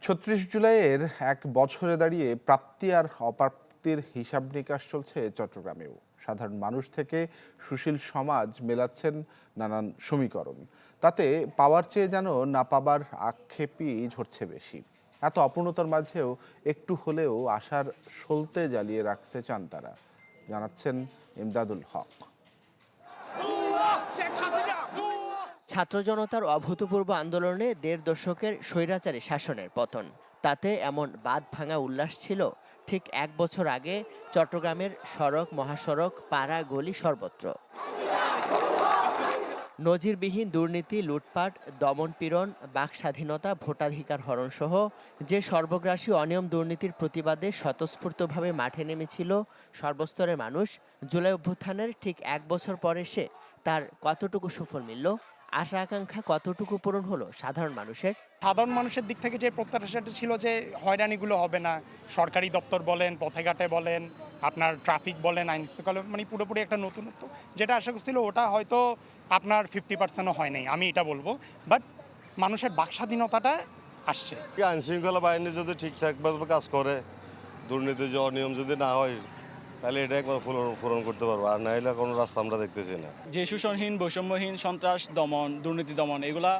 ৩৬ জুলাইয়ের এক বছরে দাঁড়িয়ে প্রাপ্তি আর অপ্রাপ্তির হিসাব নিকাশ চলছে চট্টগ্রামেও। সাধারণ মানুষ থেকে সুশীল সমাজ মেলাচ্ছেন নানান সমীকরণ। তাতে পাওয়ার চেয়ে যেন না পাবার আক্ষেপই ঝরছে বেশি। এত অপূর্ণতার মাঝেও একটু হলেও আশার সলতে জ্বালিয়ে রাখতে চান তারা, জানাচ্ছেন ইমদাদুল হক। ছাত্র জনতার অভূতপূর্ব আন্দোলনে ১.৫ দশকের স্বৈরাচারী শাসনের পতন। তাতে এমন বাঁধ ভাঙা উল্লাস ছিল ঠিক এক বছর আগে চট্টগ্রামের সড়ক, মহাসড়ক, পাড়া গলি সর্বত্র। নজিরবিহীন দুর্নীতি, লুটপাট, দমনপীড়ন, বাক স্বাধীনতা, ভোটাধিকার হরণসহ যে সর্বগ্রাসী অনিয়ম দুর্নীতির প্রতিবাদে স্বতঃস্ফূর্তভাবে মাঠে নেমেছিল সর্বস্তরের মানুষ, জুলাই অভ্যুত্থানের ঠিক এক বছর পরে এসে তার কতটুকু সুফল মিলল, আশা আকাঙ্ক্ষা কতটুকু পূরণ হলো সাধারণ মানুষের? সাধারণ মানুষের দিক থেকে যে প্রত্যাশাটা ছিল যে হয়রানিগুলো হবে না, সরকারি দপ্তর বলেন, পথেঘাটে বলেন, আপনার ট্রাফিক বলেন, আইন শৃঙ্খলা, মানে পুরোপুরি একটা নতুনত্ব যেটা আশা করছিল, ওটা হয়তো আপনার 50%ও হয় নাই, আমি এটা বলবো। বাট মানুষের বাকস্বাধীনতাটা আসছে। আইন শৃঙ্খলা বাহিনী যদি ঠিকঠাকভাবে কাজ করে, দুর্নীতি যে অনিয়ম যদি না হয়, তাহলে এটা একবার পূরণ করতে পারবো। আর না হলে কোনো রাস্তা আমরা দেখতেছি না। যে শোষণহীন, বৈষম্যহীন, সন্ত্রাস দমন, দুর্নীতি দমন, এগুলা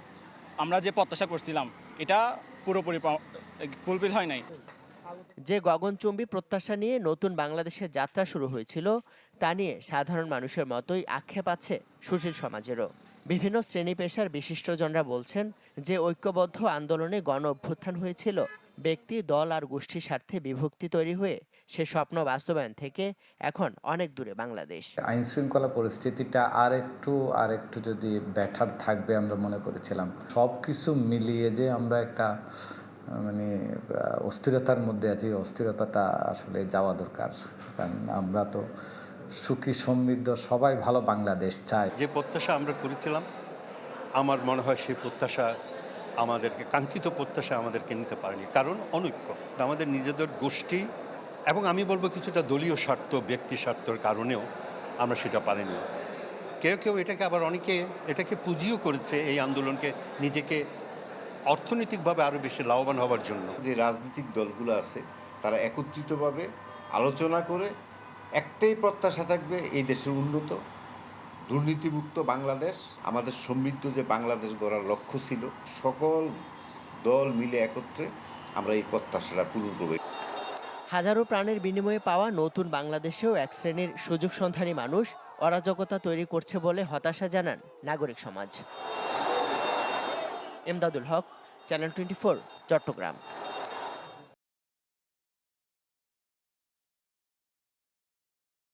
আমরা যে প্রত্যাশা করছিলাম এটা পুরোপুরি ফুলফিল হয় নাই। যে গগনচুম্বী প্রত্যাশা নিয়ে নতুন বাংলাদেশের যাত্রা শুরু হয়েছিল, তা নিয়ে সাধারণ মানুষের মতোই আক্ষেপ আছে সুশীল সমাজেরও। বিভিন্ন শ্রেণী পেশার বিশিষ্টজনরা বলছেন যে ঐক্যবদ্ধ আন্দোলনে গণ অভ্যুত্থান হয়েছিল, ব্যক্তি, দল আর গোষ্ঠীর স্বার্থে বিভক্তি তৈরি হয়ে সে স্বপ্ন বাস্তবায়ন থেকে এখন অনেক দূরে বাংলাদেশ। আইন শৃঙ্খলা পরিস্থিতিটা আর একটু যদি বেটার থাকবে আমরা মনে করেছিলাম। সব কিছু মিলিয়ে যে আমরা একটা মানে অস্থিরতার মধ্যে আছি, অস্থিরতাটা আসলে যাওয়া দরকার। কারণ আমরা তো সুখী সমৃদ্ধ সবাই ভালো বাংলাদেশ চাই। যে প্রত্যাশা আমরা করেছিলাম, আমার মনে হয় সেই প্রত্যাশা আমাদেরকে, কাঙ্ক্ষিত প্রত্যাশা আমাদেরকে নিতে পারেনি। কারণ অনৈক্য, আমাদের নিজেদের গোষ্ঠী এবং আমি বলবো কিছুটা দলীয় স্বার্থ, ব্যক্তি স্বার্থের কারণেও আমরা সেটা পারিনি। কেউ এটাকে আবার অনেকে এটাকে পুঁজিও করেছে, এই আন্দোলনকে নিজেকে অর্থনৈতিকভাবে আরও বেশি লাভবান হওয়ার জন্য। যে রাজনৈতিক দলগুলো আছে তারা একত্রিতভাবে আলোচনা করে একটাই প্রত্যাশা থাকবে, এই দেশের উন্নত, দুর্নীতিমুক্ত বাংলাদেশ, আমাদের সমৃদ্ধ যে বাংলাদেশ গড়ার লক্ষ্য ছিল, সকল দল মিলে একত্রে আমরা এই প্রত্যাশাটা পূরণ করব। হাজারো প্রাণের বিনিময়ে পাওয়া নতুন বাংলাদেশেও এক শ্রেণীর সুযোগ সন্ধানী মানুষ অরাজকতা তৈরি করছে বলে হতাশা জানান নাগরিক সমাজ। ইমদাদুল হক, চ্যানেল 24, চট্টগ্রাম।